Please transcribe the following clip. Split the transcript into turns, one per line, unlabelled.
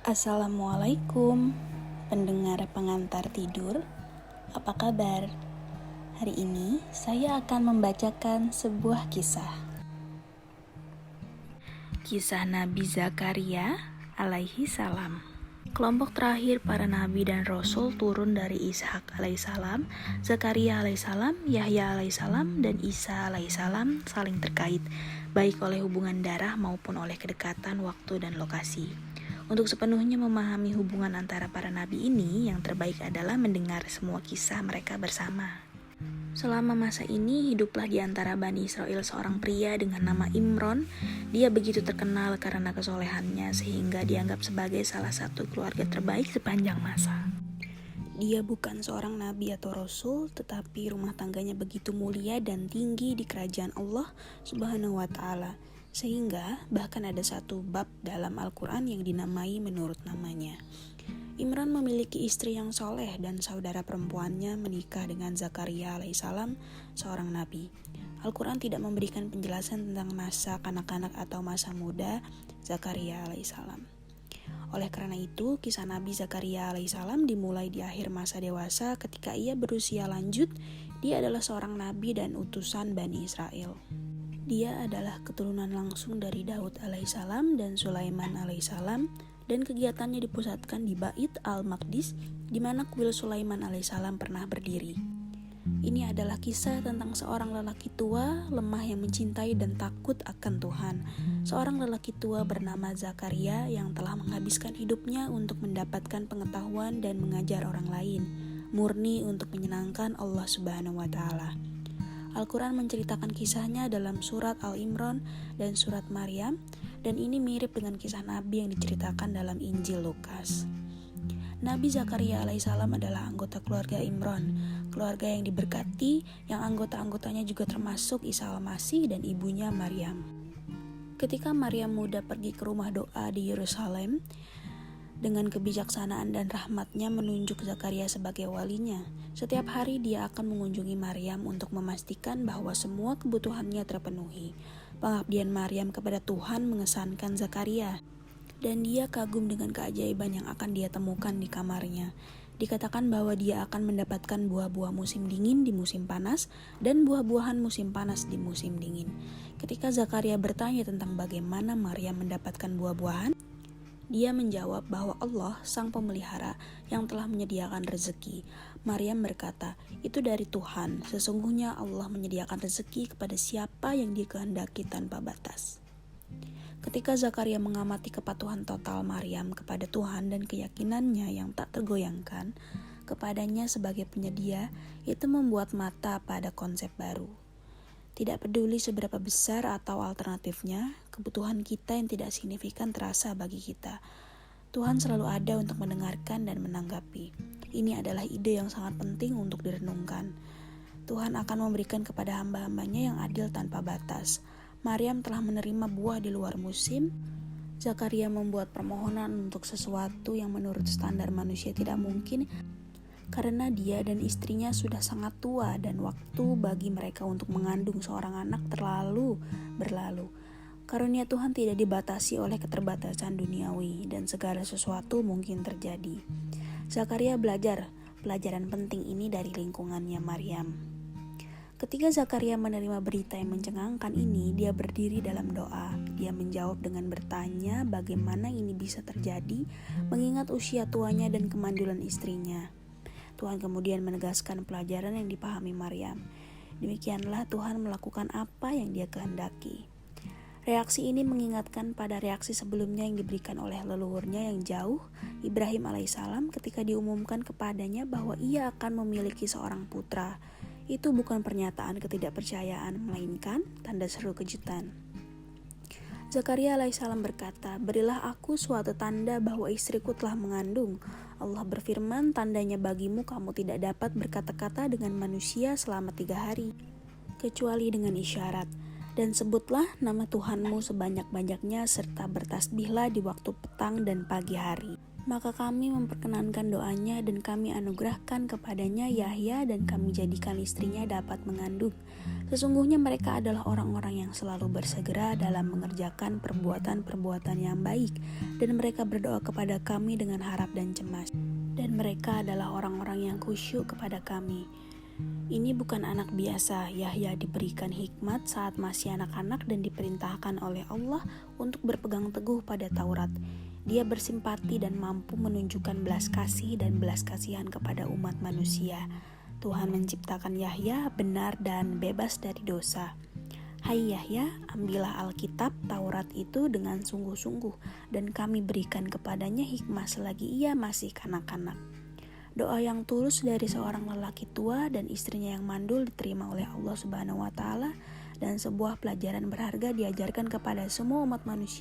Assalamualaikum, pendengar pengantar tidur. Apa kabar? Hari ini saya akan membacakan sebuah kisah. Kisah Nabi Zakaria alaihi salam. Kelompok terakhir para nabi dan rasul turun dari Ishak alaihissalam, Zakaria alaihissalam, Yahya alaihissalam, dan Isa alaihissalam saling terkait, baik oleh hubungan darah maupun oleh kedekatan waktu dan lokasi. Untuk sepenuhnya memahami hubungan antara para nabi ini, yang terbaik adalah mendengar semua kisah mereka bersama. Selama masa ini, hiduplah di antara Bani Israel seorang pria dengan nama Imron. Dia begitu terkenal karena kesolehannya sehingga dianggap sebagai salah satu keluarga terbaik sepanjang masa. Dia bukan seorang nabi atau rasul, tetapi rumah tangganya begitu mulia dan tinggi di kerajaan Allah Subhanahu wa Ta'ala, sehingga bahkan ada satu bab dalam Al-Quran yang dinamai menurut namanya. Imran memiliki istri yang soleh dan saudara perempuannya menikah dengan Zakaria alaihissalam, seorang nabi. Al-Quran tidak memberikan penjelasan tentang masa kanak-kanak atau masa muda Zakaria alaihissalam. Oleh karena itu, kisah Nabi Zakaria alaihissalam dimulai di akhir masa dewasa ketika ia berusia lanjut. Dia adalah seorang nabi dan utusan Bani Israel. Dia adalah keturunan langsung dari Daud alaihissalam dan Sulaiman alaihissalam, dan kegiatannya dipusatkan di Bait al-Maqdis, di mana kuil Sulaiman alaihissalam pernah berdiri. Ini adalah kisah tentang seorang lelaki tua, lemah yang mencintai dan takut akan Tuhan. Seorang lelaki tua bernama Zakaria yang telah menghabiskan hidupnya untuk mendapatkan pengetahuan dan mengajar orang lain, murni untuk menyenangkan Allah Subhanahu wa Ta'ala. Al-Quran menceritakan kisahnya dalam surat Al-Imran dan surat Maryam, dan ini mirip dengan kisah Nabi yang diceritakan dalam Injil Lukas. Nabi Zakaria alaihissalam adalah anggota keluarga Imran, keluarga yang diberkati, yang anggota-anggotanya juga termasuk Isa al-Masih dan ibunya Maryam. Ketika Maryam muda pergi ke rumah doa di Yerusalem, dengan kebijaksanaan dan rahmatnya menunjuk Zakaria sebagai walinya. Setiap hari dia akan mengunjungi Maryam untuk memastikan bahwa semua kebutuhannya terpenuhi. Pengabdian Maryam kepada Tuhan mengesankan Zakaria, dan dia kagum dengan keajaiban yang akan dia temukan di kamarnya. Dikatakan bahwa dia akan mendapatkan buah-buah musim dingin di musim panas dan buah-buahan musim panas di musim dingin. Ketika Zakaria bertanya tentang bagaimana Maryam mendapatkan buah-buahan, dia menjawab bahwa Allah, sang pemelihara, yang telah menyediakan rezeki. Maryam berkata, itu dari Tuhan, sesungguhnya Allah menyediakan rezeki kepada siapa yang Dia kehendaki tanpa batas. Ketika Zakaria mengamati kepatuhan total Maryam kepada Tuhan dan keyakinannya yang tak tergoyangkan kepadanya sebagai penyedia, itu membuat mata pada konsep baru. Tidak peduli seberapa besar atau alternatifnya, kebutuhan kita yang tidak signifikan terasa bagi kita. Tuhan selalu ada untuk mendengarkan dan menanggapi. Ini adalah ide yang sangat penting untuk direnungkan. Tuhan akan memberikan kepada hamba-hambanya yang adil tanpa batas. Maryam telah menerima buah di luar musim. Zakaria membuat permohonan untuk sesuatu yang menurut standar manusia tidak mungkin, karena dia dan istrinya sudah sangat tua dan waktu bagi mereka untuk mengandung seorang anak terlalu berlalu. Karunia Tuhan tidak dibatasi oleh keterbatasan duniawi dan segala sesuatu mungkin terjadi. Zakaria belajar pelajaran penting ini dari lingkungannya Maryam. Ketika Zakaria menerima berita yang mencengangkan ini, dia berdiri dalam doa. Dia menjawab dengan bertanya bagaimana ini bisa terjadi, mengingat usia tuanya dan kemandulan istrinya. Tuhan kemudian menegaskan pelajaran yang dipahami Maryam. Demikianlah Tuhan melakukan apa yang Dia kehendaki. Reaksi ini mengingatkan pada reaksi sebelumnya yang diberikan oleh leluhurnya yang jauh, Ibrahim alaihissalam, ketika diumumkan kepadanya bahwa ia akan memiliki seorang putra. Itu bukan pernyataan ketidakpercayaan, melainkan tanda seru kejutan. Zakaria alaihissalam berkata, berilah aku suatu tanda bahwa istriku telah mengandung. Allah berfirman, tandanya bagimu kamu tidak dapat berkata-kata dengan manusia selama 3 hari, kecuali dengan isyarat. Dan sebutlah nama Tuhanmu sebanyak-banyaknya serta bertasbihlah di waktu petang dan pagi hari. Maka kami memperkenankan doanya dan kami anugerahkan kepadanya Yahya dan kami jadikan istrinya dapat mengandung. Sesungguhnya mereka adalah orang-orang yang selalu bersegera dalam mengerjakan perbuatan-perbuatan yang baik dan mereka berdoa kepada kami dengan harap dan cemas. Dan mereka adalah orang-orang yang khusyuk kepada kami. Ini bukan anak biasa. Yahya diberikan hikmat saat masih anak-anak dan diperintahkan oleh Allah untuk berpegang teguh pada Taurat. Dia bersimpati dan mampu menunjukkan belas kasih dan belas kasihan kepada umat manusia. Tuhan menciptakan Yahya benar dan bebas dari dosa. Hai Yahya, ambillah Alkitab Taurat itu dengan sungguh-sungguh dan kami berikan kepadanya hikmah selagi ia masih kanak-kanak. Doa yang tulus dari seorang lelaki tua dan istrinya yang mandul diterima oleh Allah Subhanahu wa taala dan sebuah pelajaran berharga diajarkan kepada semua umat manusia.